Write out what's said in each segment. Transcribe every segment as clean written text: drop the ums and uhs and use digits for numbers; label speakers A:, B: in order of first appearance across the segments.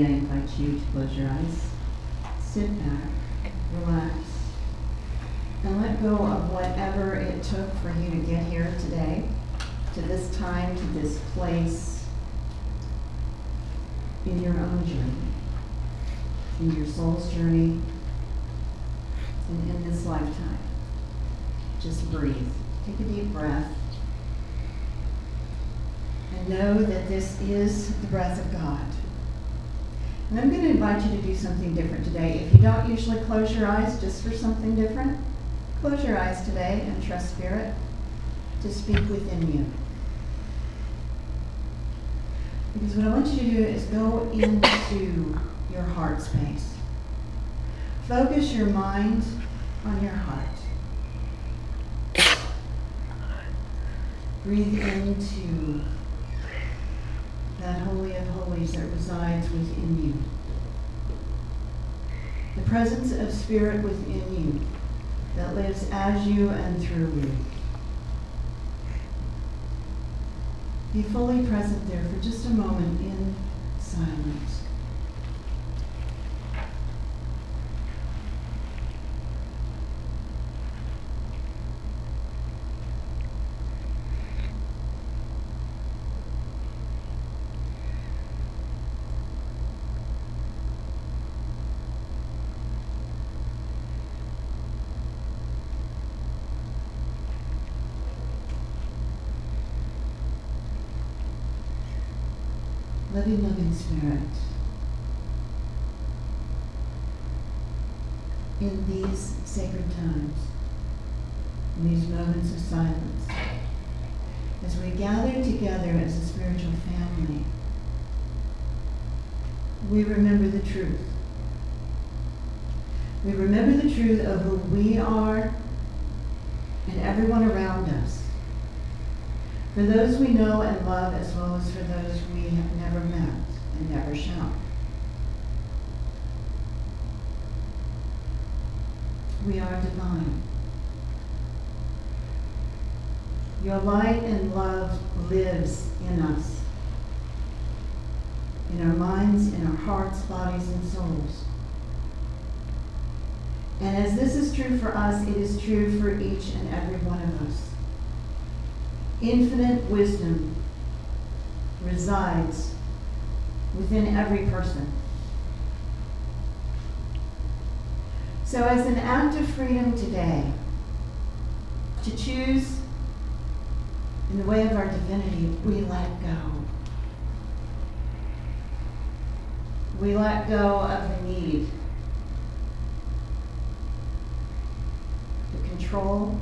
A: I invite you to close your eyes, sit back, relax, and let go of whatever it took for you to get here today, to this time, to this place, in your own journey, in your soul's journey, and in this lifetime. Just breathe. Take a deep breath. And know that this is the breath of God. And I'm going to invite you to do something different today. If you don't usually close your eyes just for something different, close your eyes today and trust Spirit to speak within you. Because what I want you to do is go into your heart space. Focus your mind on your heart. Breathe into that Holy of Holies that resides within you. The presence of Spirit within you that lives as you and through you. Be fully present there for just a moment in silence. Loving Spirit, in these sacred times, in these moments of silence, as we gather together as a spiritual family, we remember the truth. We remember the truth of who we are and everyone around us. For those we know and love, as well as for those we have never met and never shall. We are divine. Your light and love lives in us, in our minds, in our hearts, bodies, and souls. And as this is true for us, it is true for each and every one of us. Infinite wisdom resides within every person. So as an act of freedom today, to choose in the way of our divinity, we let go. We let go of the need to control,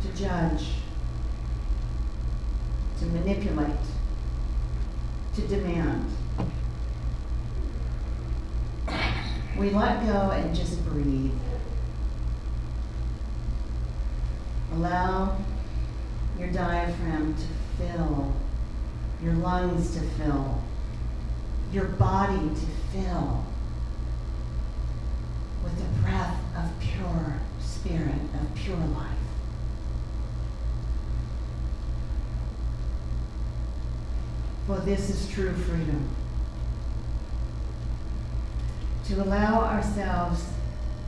A: to judge, to manipulate, to demand. We let go and just breathe. Allow your diaphragm to fill, your lungs to fill, your body to fill with the breath of pure spirit, of pure life. For this is true freedom. To allow ourselves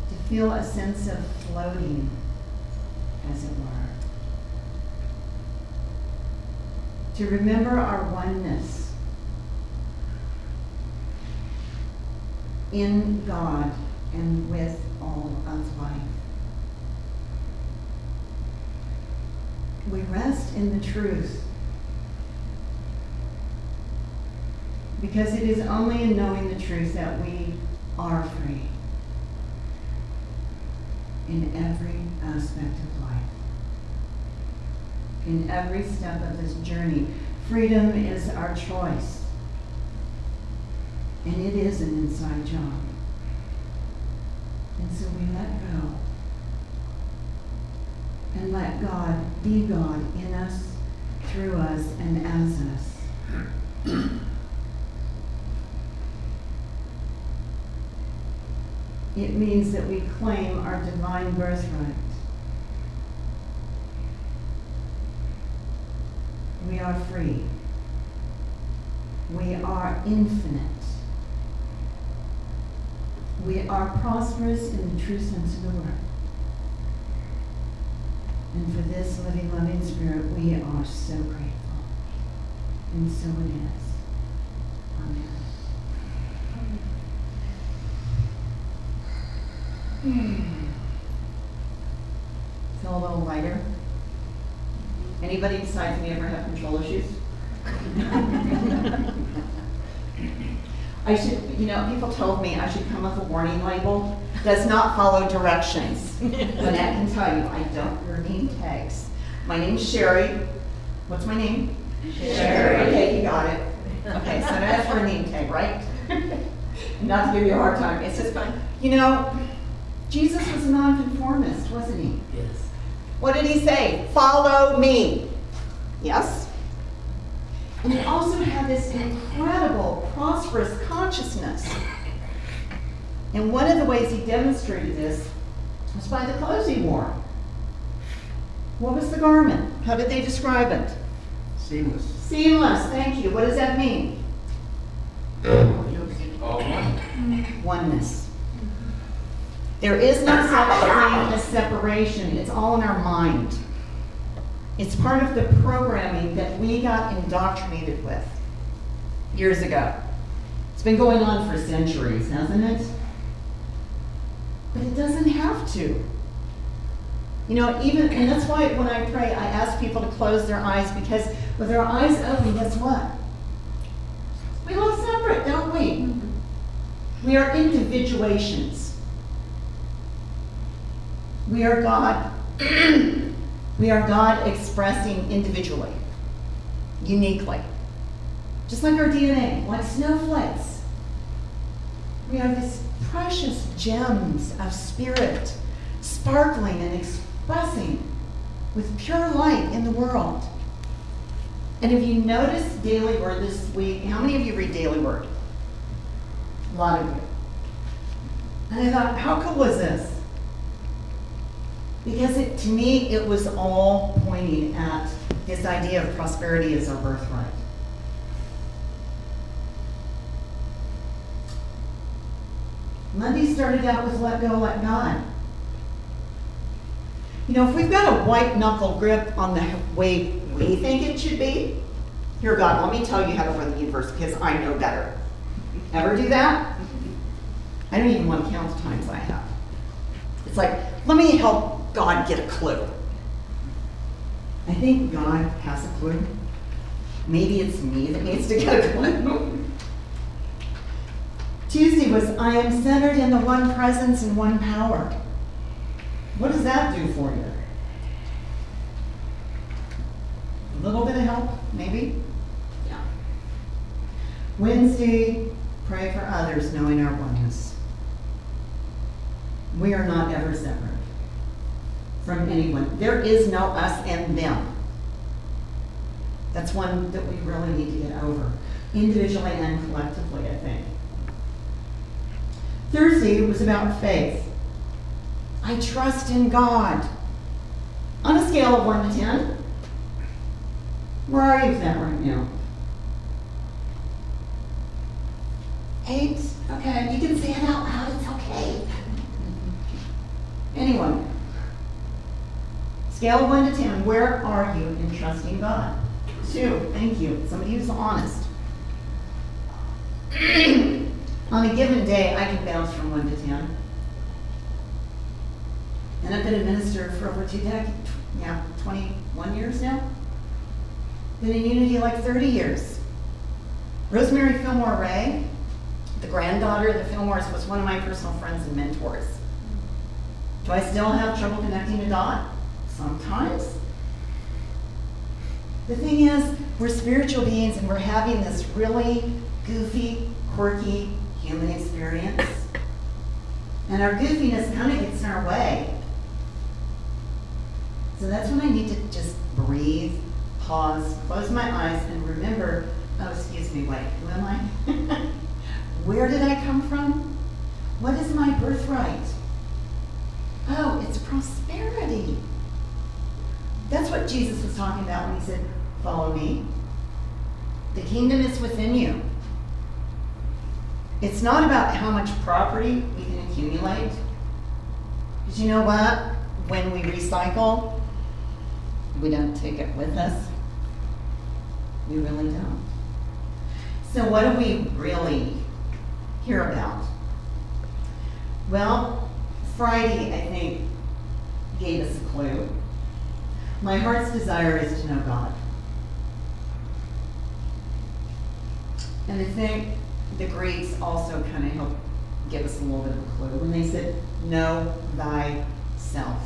A: to feel a sense of floating, as it were. To remember our oneness in God and with all of life. We rest in the truth because it is only in knowing the truth that we are free in every aspect of life. In every step of this journey, freedom is our choice. And it is an inside job. And so we let go. And let God be God in us, through us, and as us. It means that we claim our divine birthright. We are free. We are infinite. We are prosperous in the true sense of the word. And for this living, loving spirit, we are so grateful. And so it is. Amen. Feel a little lighter? Anybody besides me ever have control issues? I should, people told me I should come with a warning label. Does not follow directions. But I can tell you, I don't wear name tags. My name's Shari. What's my name? Shari. Okay, you got it. Okay, so that's for a name tag, right? Not to give you a hard time. It's just fun. Jesus was a nonconformist, wasn't he?
B: Yes.
A: What did he say? Follow me. Yes? And he also had this incredible, prosperous consciousness. And one of the ways he demonstrated this was by the clothes he wore. What was the garment? How did they describe it?
B: Seamless.
A: Seamless, thank you. What does that mean?
B: All one.
A: Oneness. There is no such thing as separation. It's all in our mind. It's part of the programming that we got indoctrinated with years ago. It's been going on for centuries, hasn't it? But it doesn't have to. And that's why when I pray, I ask people to close their eyes, because with our eyes open, guess what? We look separate, don't we? We are individuations. We are God. We are God expressing individually, uniquely. Just like our DNA, like snowflakes. We are these precious gems of spirit, sparkling and expressing with pure light in the world. And if you notice Daily Word this week, how many of you read Daily Word? A lot of you. And I thought, how cool was this? Because to me, it was all pointing at this idea of prosperity as our birthright. Monday started out with let go, let God. If we've got a white knuckle grip on the way we think it should be, here, God, let me tell you how to run the universe because I know better. Ever do that? I don't even want to count the times I have. It's like, let me help God get a clue. I think God has a clue. Maybe it's me that needs to get a clue. Tuesday was, I am centered in the one presence and one power. What does that do for you? A little bit of help, maybe? Yeah. Wednesday, pray for others, knowing our oneness. We are not ever separate from anyone. There is no us and them. That's one that we really need to get over, individually and collectively, I think. Thursday was about faith. I trust in God. On a scale of 1 to 10, where are you with that right now? 8? Okay, you can say it out loud, it's okay. Anyone? Scale of 1 to 10, where are you in trusting God? 2, thank you. Somebody who's honest. On a given day, I can bounce from 1 to 10. And I've been a minister for over 21 years now. Been in Unity like 30 years. Rosemary Fillmore Ray, the granddaughter of the Fillmores, was one of my personal friends and mentors. Do I still have trouble connecting to God? Sometimes. The thing is, we're spiritual beings and we're having this really goofy, quirky human experience. And our goofiness kind of gets in our way. So that's when I need to just breathe, pause, close my eyes, and remember, oh, excuse me, wait, who am I? Where did I come from? What is my birthright? Oh, it's prosperity. That's what Jesus was talking about when he said, follow me. The kingdom is within you. It's not about how much property we can accumulate. Because you know what? When we recycle, we don't take it with us. We really don't. So what do we really hear about? Well, Friday, I think, gave us a clue. My heart's desire is to know God. And I think the Greeks also kind of helped give us a little bit of a clue when they said, know thyself.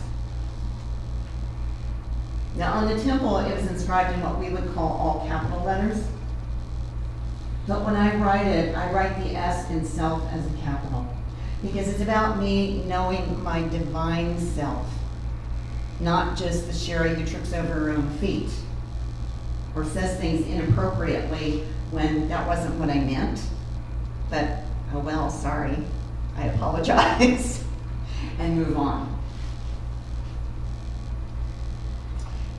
A: Now on the temple, it was inscribed in what we would call all capital letters. But when I write it, I write the S in self as a capital. Because it's about me knowing my divine self. Not just the Shari who trips over her own feet. Or says things inappropriately when that wasn't what I meant. But, oh well, sorry. I apologize. And move on.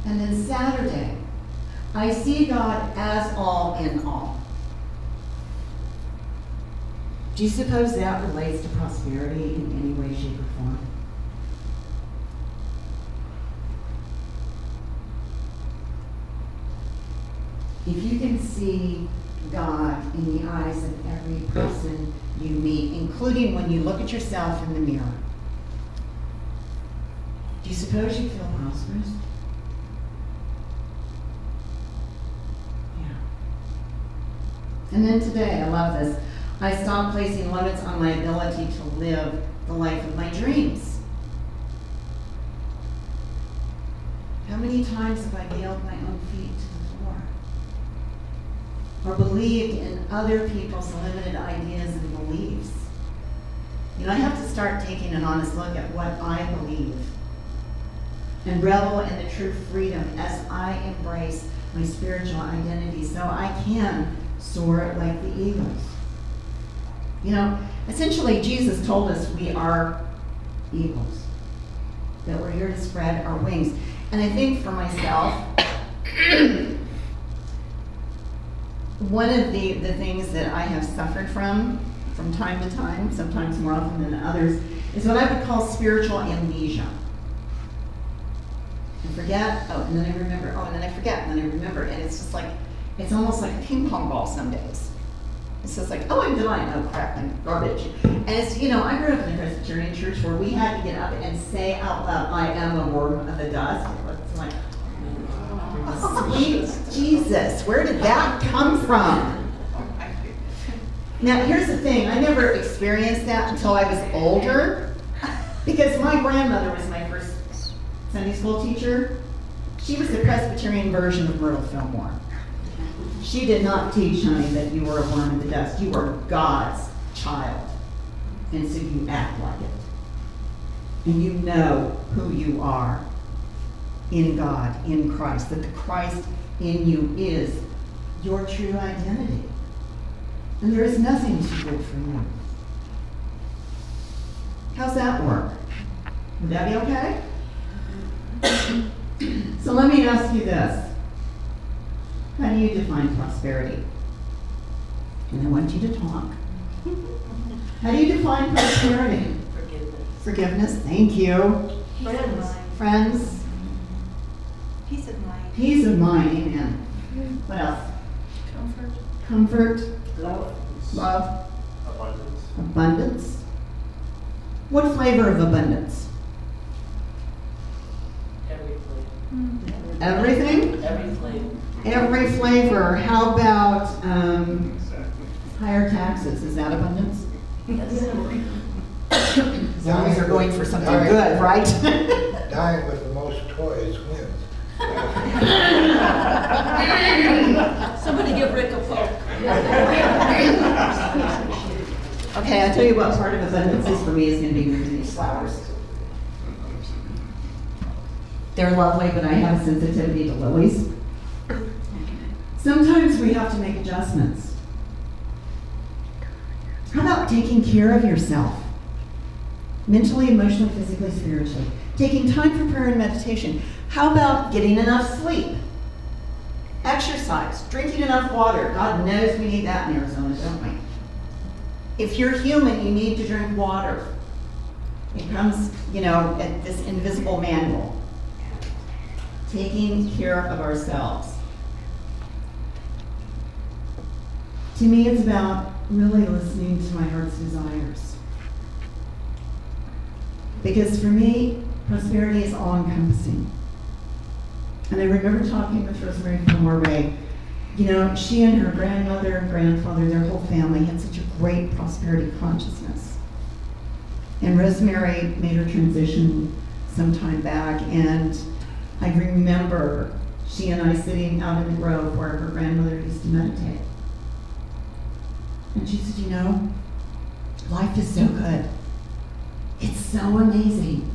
A: And then Saturday, I see God as all in all. Do you suppose that relates to prosperity in any way, shape, or form? If you can see God in the eyes of every person you meet, including when you look at yourself in the mirror, do you suppose you feel prosperous? Yeah. And then today, I love this, I stopped placing limits on my ability to live the life of my dreams. How many times have I nailed my own feet to the floor? Or believed in other people's limited ideas and beliefs? You know, I have to start taking an honest look at what I believe and revel in the true freedom as I embrace my spiritual identity so I can soar like the eagles. You know, essentially Jesus told us we are eagles, that we're here to spread our wings. And I think for myself, one of the things that I have suffered from time to time, sometimes more often than others, is what I would call spiritual amnesia. I forget, oh, and then I remember, oh, and then I forget, and then I remember. And it's just like, it's almost like a ping pong ball some days. It's just like, oh, I'm divine, oh crap, I'm garbage. And it's, you know, I grew up in a Presbyterian church where we had to get up and say out loud, I am a worm of the dust. It's like, sweet Jesus, where did that come from? Now, here's the thing, I never experienced that until I was older, because my grandmother was my first Sunday school teacher. She was the Presbyterian version of Myrtle Fillmore. She did not teach, honey, that you were a worm in the dust. You were God's child. And so you act like it. And you know who you are in God, in Christ. That the Christ in you is your true identity. And there is nothing too good for you. How's that work? Would that be okay? So let me ask you this. How do you define prosperity? And I want you to talk. How do you define prosperity?
C: Forgiveness.
A: Forgiveness, thank you.
C: Friends.
A: Friends.
C: Peace of mind.
A: Peace of mind, amen. What else?
C: Comfort.
A: Comfort.
C: Love.
A: Love.
B: Abundance.
A: Abundance. What flavor of abundance?
C: Everything.
A: Everything?
C: Everything.
A: Every flavor. How about higher taxes? Is that abundance?
C: Yes.
A: As long as you're going for something good, right?
D: Dying with the most toys wins.
C: Somebody give Rick a poke.
A: Okay, I'll tell you what part of abundance is for me is going to be using these flowers. They're lovely, but I have a sensitivity to lilies. Sometimes we have to make adjustments. How about taking care of yourself? Mentally, emotionally, physically, spiritually. Taking time for prayer and meditation. How about getting enough sleep? Exercise, drinking enough water. God knows we need that in Arizona, don't we? If you're human, you need to drink water. It comes, at this invisible manual. Taking care of ourselves. To me, it's about really listening to my heart's desires. Because for me, prosperity is all-encompassing. And I remember talking with Rosemary from Ray. She and her grandmother and grandfather, their whole family, had such a great prosperity consciousness. And Rosemary made her transition some time back, and I remember she and I sitting out in the grove where her grandmother used to meditate. And she said, life is so good. It's so amazing,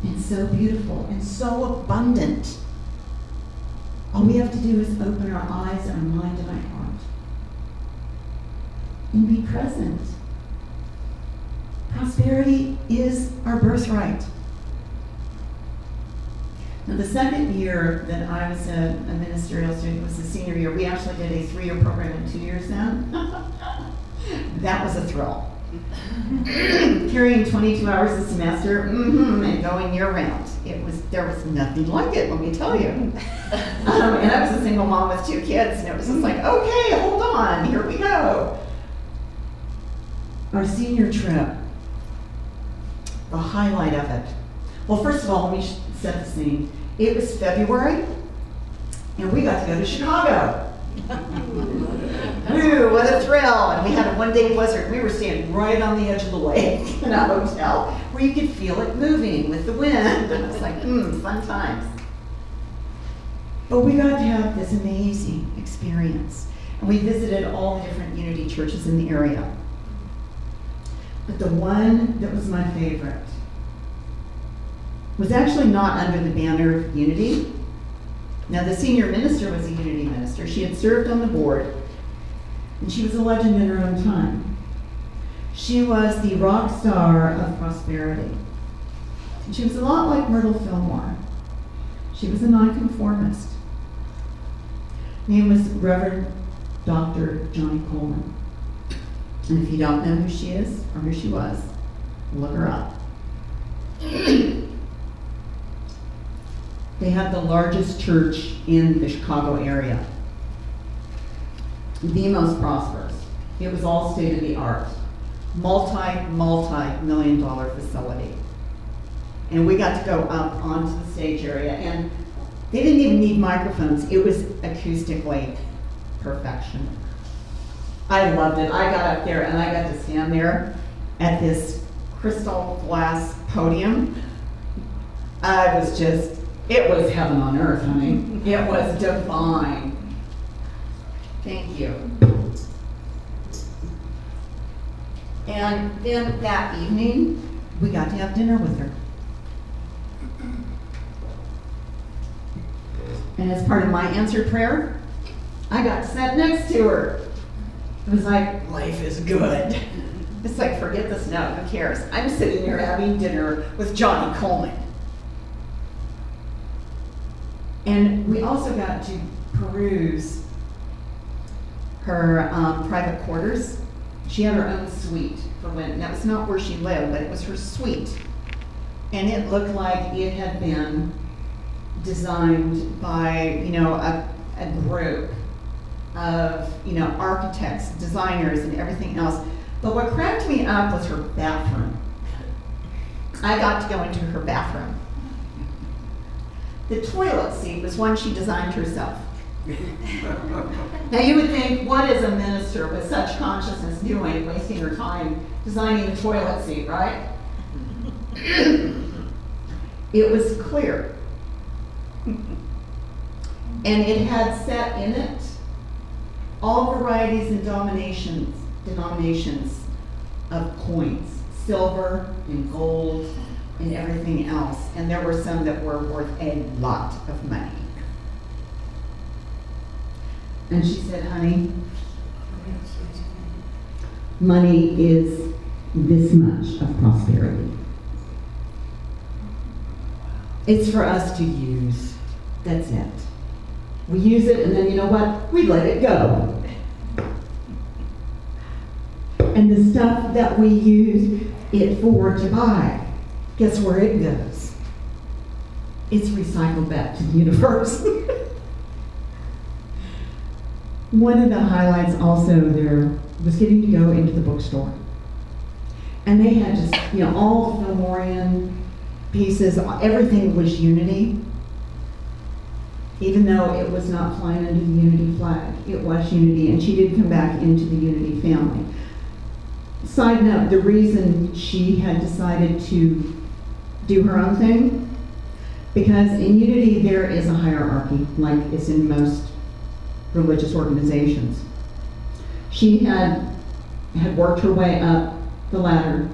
A: and so beautiful, and so abundant. All we have to do is open our eyes, our mind, and our heart. And be present. Prosperity is our birthright. Now, the second year that I was a ministerial student was the senior year. We actually did a 3-year program in 2 years then. That was a thrill. Carrying 22 hours a semester and going year-round. There was nothing like it, let me tell you. And I was a single mom with 2 kids, and it was just like, okay, hold on, here we go. Our senior trip, the highlight of it. Well, first of all, let me set the scene. It was February, and we got to go to Chicago. Ooh, what a thrill. And we had a 1-day blizzard. We were standing right on the edge of the lake in a hotel where you could feel it moving with the wind. And I was like, fun times. But we got to have this amazing experience. And we visited all the different Unity churches in the area. But the one that was my favorite was actually not under the banner of Unity. Now, the senior minister was a Unity minister. She had served on the board, and she was a legend in her own time. She was the rock star of prosperity. And she was a lot like Myrtle Fillmore. She was a nonconformist. Her name was Reverend Dr. Johnny Coleman. And if you don't know who she is, or who she was, look her up. They had the largest church in the Chicago area. The most prosperous. It was all state-of-the-art. Multi-million-dollar facility. And we got to go up onto the stage area, and they didn't even need microphones. It was acoustically perfection. I loved it. I got up there and I got to stand there at this crystal glass podium. It was heaven on earth, honey. It was divine. Thank you. And then that evening, we got to have dinner with her. And as part of my answered prayer, I got to sit next to her. It was like, life is good. It's like, forget the snow, who cares? I'm sitting there having dinner with Johnny Coleman. And we also got to peruse her private quarters. She had her own suite for when, that was not where she lived, but it was her suite. And it looked like it had been designed by, a group of, architects, designers, and everything else. But what cracked me up was her bathroom. I got to go into her bathroom. The toilet seat was one she designed herself. Now you would think, what is a minister with such consciousness doing, wasting her time designing the toilet seat, right? It was clear. And it had set in it all varieties and denominations of coins, silver and gold and everything else. And there were some that were worth a lot of money. And she said, honey, money is this much of prosperity. It's for us to use. That's it. We use it, and then you know what? We let it go. And the stuff that we use it for to buy, guess where it goes? It's recycled back to the universe. One of the highlights also there was getting to go into the bookstore. And they had just, all the Fillmorian pieces, everything was Unity. Even though it was not flying under the Unity flag, it was Unity, and she did come back into the Unity family. Side note, the reason she had decided to do her own thing, because in Unity there is a hierarchy, like it's in most religious organizations. She had worked her way up the ladder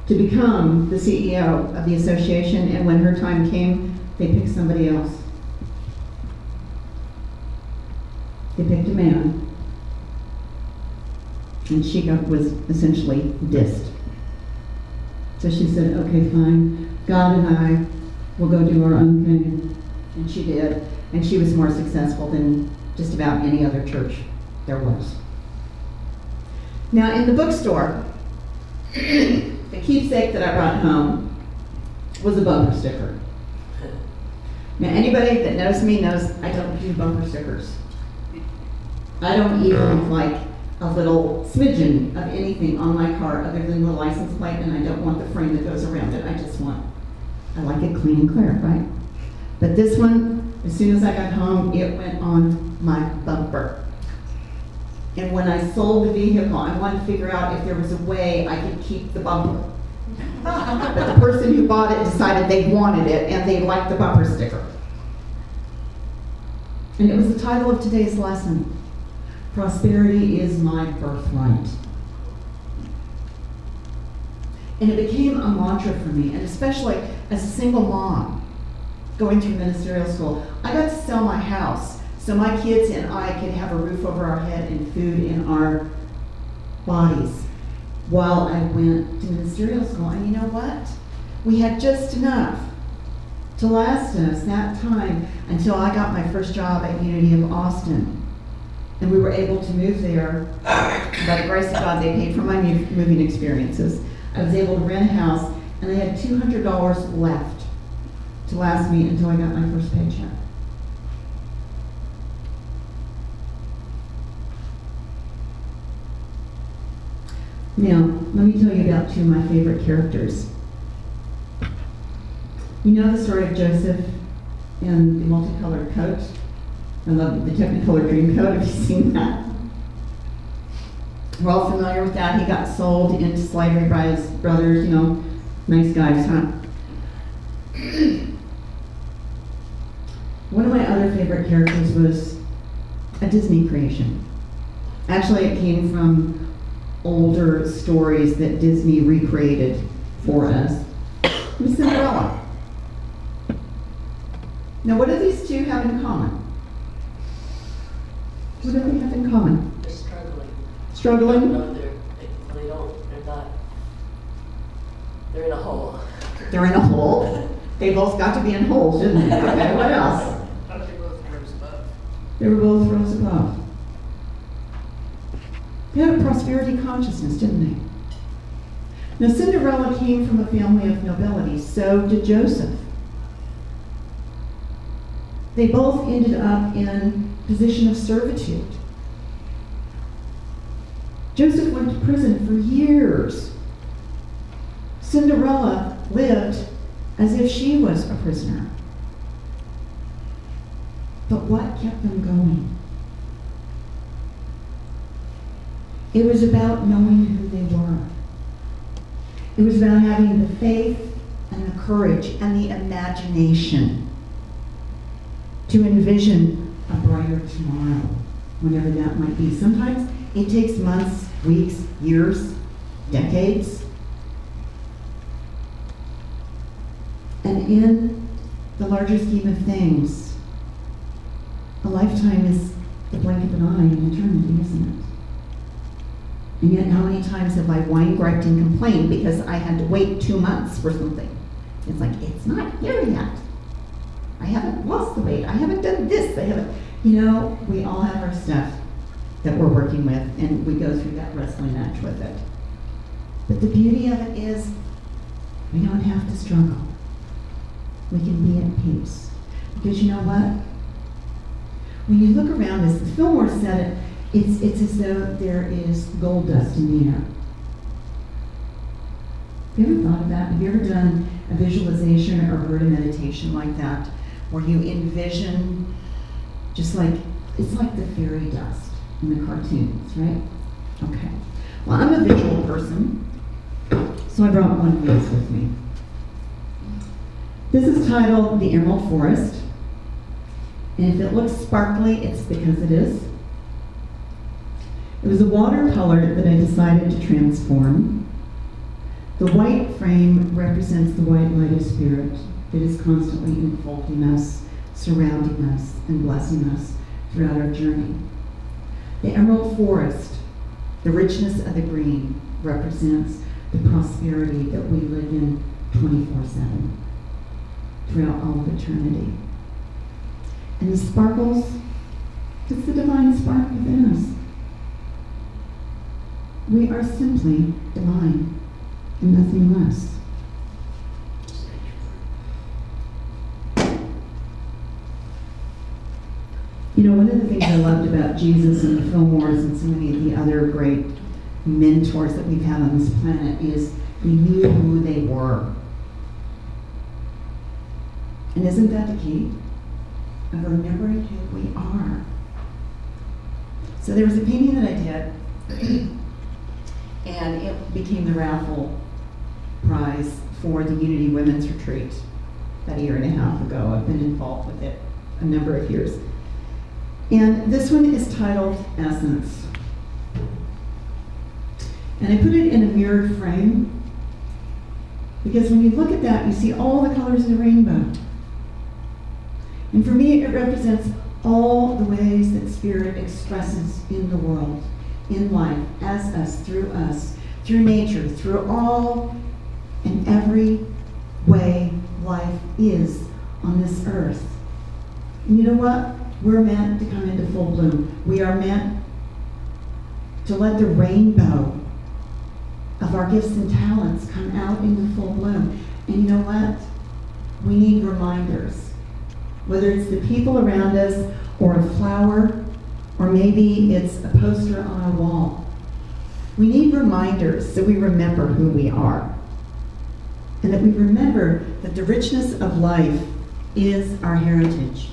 A: to become the CEO of the association, and when her time came, they picked somebody else. They picked a man, and she was essentially dissed. So she said, okay, fine, God and I will go do our own thing. And she did, and she was more successful than just about any other church there was. Now in the bookstore, the keepsake that I brought home was a bumper sticker. Now anybody that knows me knows I don't do bumper stickers. I don't even like a little smidgen of anything on my car other than the license plate, and I don't want the frame that goes around it. I like it clean and clear, right? But this one, as soon as I got home, it went on my bumper. And when I sold the vehicle, I wanted to figure out if there was a way I could keep the bumper. But the person who bought it decided they wanted it, and they liked the bumper sticker. And it was the title of today's lesson. Prosperity is my birthright. And it became a mantra for me, and especially as a single mom going through ministerial school, I got to sell my house so my kids and I could have a roof over our head and food in our bodies while I went to ministerial school. And you know what? We had just enough to last us that time until I got my first job at Unity of Austin. And we were able to move there. By the grace of God, they paid for my moving experiences. I was able to rent a house, and I had $200 left to last me until I got my first paycheck. Now, let me tell you about two of my favorite characters. You know the story of Joseph and the multicolored coat? I love the Technicolor Dream Coat. Have you seen that? We're all familiar with that. He got sold into slavery by his brothers, nice guys, huh? One of my other favorite characters was a Disney creation. Actually, it came from older stories that Disney recreated for us. It was Cinderella. Now, what do these two have in common? What do they have in common?
C: They're struggling.
A: Struggling?
C: No, they're not. They're in a hole.
A: They're in a hole. They both got to be in holes, didn't they? Okay, what else?
B: How did they both rose above?
A: They were both rose above. They had a prosperity consciousness, didn't they? Now, Cinderella came from a family of nobility, so did Joseph. They both ended up in a position of servitude. Joseph went to prison for years. Cinderella lived as if she was a prisoner. But what kept them going? It was about knowing who they were. It was about having the faith and the courage and the imagination to envision a brighter tomorrow, whatever that might be. Sometimes it takes months, weeks, years, decades. And in the larger scheme of things, a lifetime is the blink of an eye in eternity, isn't it? And yet how many times have I wine-griped and complained because I had to wait 2 months for something? It's like, it's not here yet. I haven't lost the weight. I haven't done this. I haven't, you know, we all have our stuff that we're working with, and we go through that wrestling match with it. But the beauty of it is we don't have to struggle. We can be at peace. Because you know what? When you look around us, Fillmore said it's as though there is gold dust in the air. Have you ever thought of that? Have you ever done a visualization or heard a meditation like that, where you envision just like, it's like the fairy dust in the cartoons, right? Okay. Well, I'm a visual person, so I brought one of these with me. This is titled The Emerald Forest. And if it looks sparkly, it's because it is. It was a watercolor that I decided to transform. The white frame represents the white light of spirit that is constantly enfolding us, surrounding us, and blessing us throughout our journey. The emerald forest, the richness of the green, represents the prosperity that we live in 24/7 throughout all of eternity. And the sparkles, it's the divine spark within us. We are simply divine and nothing less. You know, one of the things I loved about Jesus and the Fillmores and so many of the other great mentors that we've had on this planet is we knew who they were. And isn't that the key? Of remembering who we are. So there was a painting that I did, and it became the raffle prize for the Unity Women's Retreat about a year and a half ago. I've been involved with it a number of years. And this one is titled Essence. And I put it in a mirrored frame because when you look at that, you see all the colors of the rainbow. And for me, it represents all the ways that Spirit expresses in the world, in life, as us, through nature, through all and every way life is on this earth. And you know what? We're meant to come into full bloom. We are meant to let the rainbow of our gifts and talents come out into full bloom. And you know what? We need reminders. Whether it's the people around us, or a flower, or maybe it's a poster on our wall. We need reminders so we remember who we are. And that we remember that the richness of life is our heritage.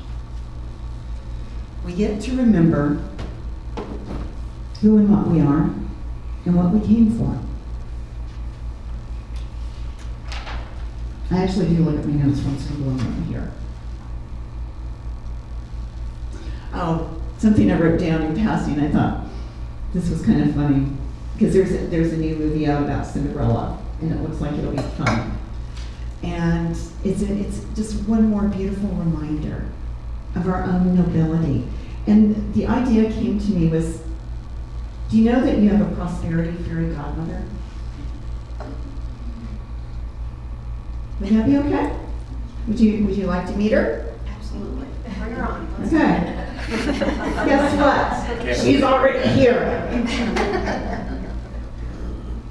A: We get to remember who and what we are, and what we came for. I actually do look at my notes once in a while over here. Oh, something I wrote down in passing, I thought this was kind of funny, because there's a new movie out about Cinderella, and it looks like it'll be fun. And it's just one more beautiful reminder of our own nobility. And the idea came to me was, do you know that you have a prosperity fairy godmother? Would that be okay? Would you like to meet her?
B: Absolutely. Bring her on.
A: Okay. Guess what? She's already here.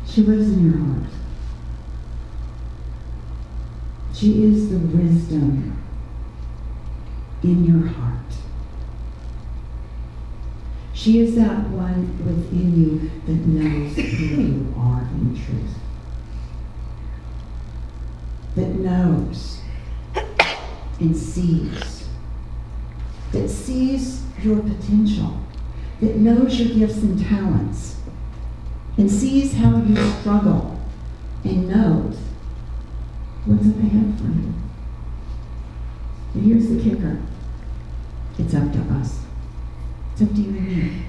A: She lives in your heart. She is the wisdom in your heart. She is that one within you that knows who you are in truth. That knows and sees. That sees your potential. That knows your gifts and talents. And sees how you struggle. And knows what's up ahead for you. And here's the kicker. It's up to us. It's up to you and me.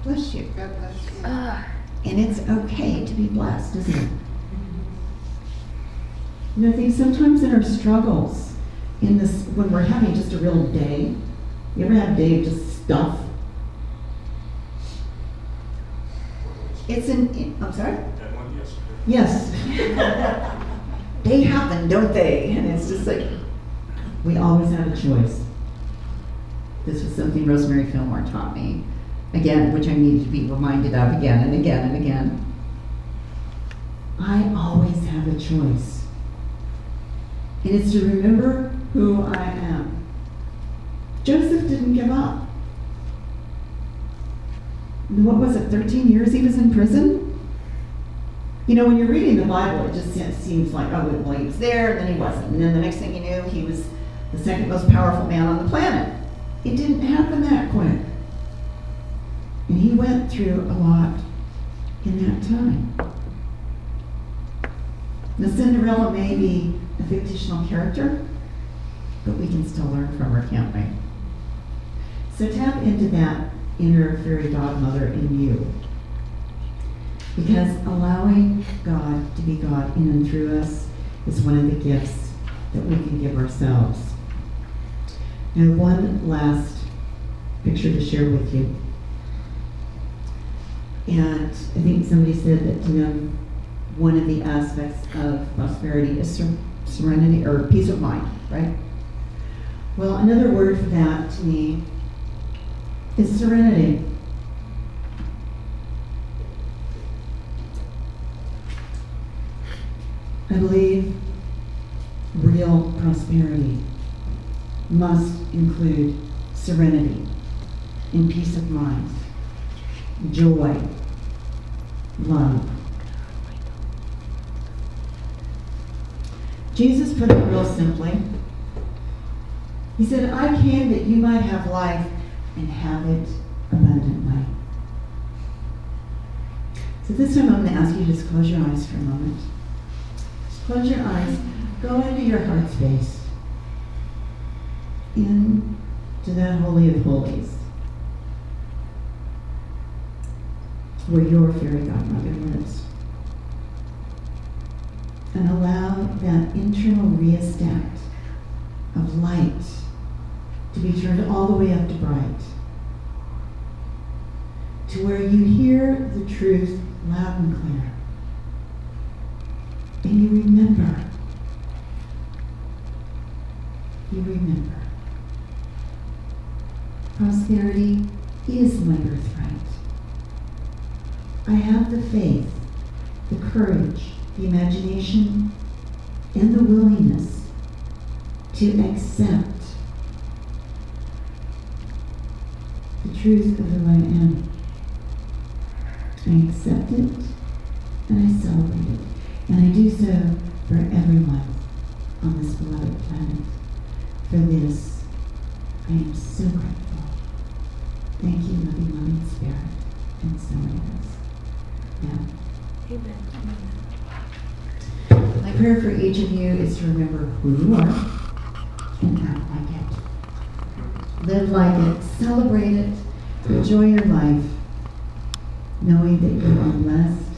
A: Bless you.
B: God bless you.
A: And it's okay to be blessed, isn't it? You know, I think sometimes in our struggles, in this, when we're having just a real day, you ever have a day of just stuff? I'm sorry?
E: That one yesterday.
A: Yes. They happen, don't they? And it's just like, We always have a choice. This was something Rosemary Fillmore taught me, again, which I needed to be reminded of again and again and again. I always have a choice. And it's to remember who I am. Joseph didn't give up. What was it, 13 years he was in prison? You know, when you're reading the Bible, it just seems like, oh, well, he was there, and then he wasn't. And then the next thing you knew, he was the second most powerful man on the planet. It didn't happen that quick. And he went through a lot in that time. Now, Cinderella may be a fictional character, but we can still learn from her, can't we? So tap into that inner fairy godmother in you. Because allowing God to be God in and through us is one of the gifts that we can give ourselves. Now, one last picture to share with you. And I think somebody said that, you know, one of the aspects of prosperity is serenity or peace of mind, right? Well, another word for that to me is serenity. I believe real prosperity must include serenity and peace of mind, joy, love. Jesus put it real simply. He said, I came that you might have life and have it abundantly. So this time I'm going to ask you to just close your eyes for a moment. Just close your eyes. Go into your heart space. Into that Holy of Holies, where your fairy godmother lives. And allow that internal rheostat of light to be turned all the way up to bright, to where you hear the truth loud and clear. And you remember. You remember. Prosperity is my birthright. I have the faith, the courage, the imagination, and the willingness to accept the truth of who I am. I accept it and I celebrate it. And I do so for everyone on this beloved planet. For this, I am so grateful. Thank you, loving, loving Spirit. And so it is. Now.
B: Amen.
A: My prayer for each of you is to remember who you are and act like it. Live like it, celebrate it, enjoy your life, knowing that you are blessed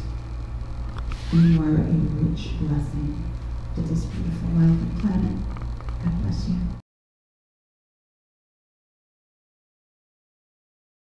A: and you are a rich blessing to this beautiful life and planet. God bless you.